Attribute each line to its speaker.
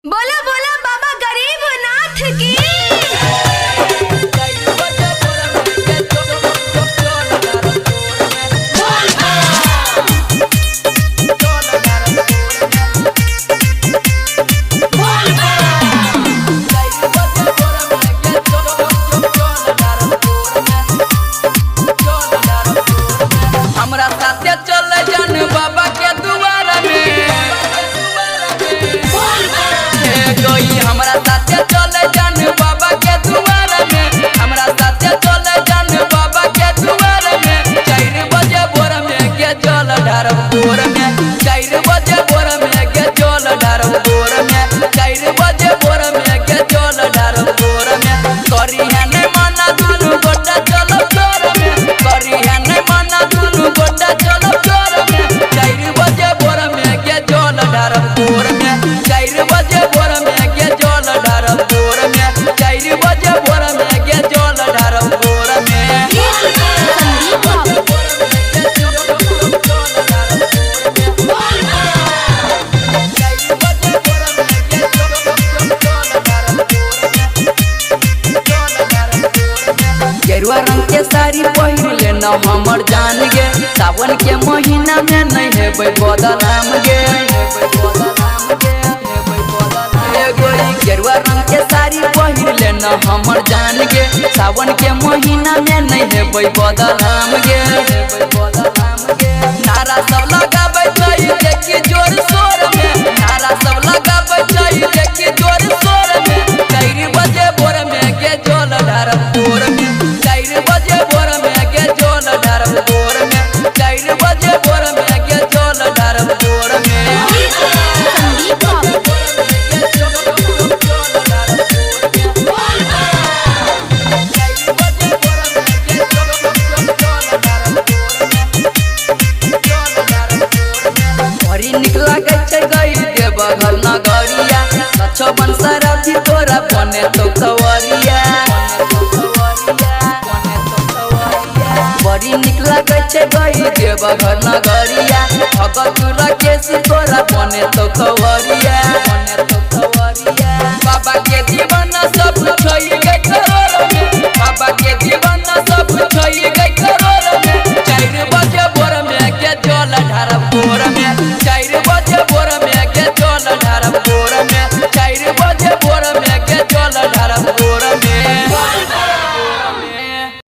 Speaker 1: बोला बोला बाबा गरीबनाथ की।
Speaker 2: हमरा साथे चल जन बाबा के दुआर में कोई हमरा साथे चल जन बाबा के दुआर में हमरा साथे चल जन बाबा के दुआर में 4 बजे भोर में के जल ढारब भोर में 4 बजे भोर में के जल ढारब भोर में 4 बजे भोर में के जल ढारब भोर में करी है नहीं माना दुनु गोटा चलो जोर में करी है नहीं माना दुनु गोटा चलो जोर में 4 बजे भोर में के जल ढारब भोर में 4 बजे भोर में के जल ढारब भोर में 4 बजे भोर में के जल ढारब भोर में गेरुआ रंग के साड़ी पहिर ले न हमर जान गे सावन के महीना में नहीं हेबै बदनाम गे गेरुआ रंग के साड़ी पहिर ले न हमर जान गे सावन के महीना में नहीं हेबै बदनाम गे नारा सब लगाबै छै देखी जोर शोर में नारा सब लगाबै छै देखी जोर शोर में 4 बजे भोर में के जल ढारब भोर में 4 बजे भोर में के जल ढारब भोर में 4 बजे भोर में के जल ढारब भोर में बड़ी निक लागे छै गई देव घर नगरिया लछबन सराफी तोरा बने तो कवरिया बड़ी निक लागे छै गई देव घर नगरिया भगत राकेश तोरा बने तो कवरिया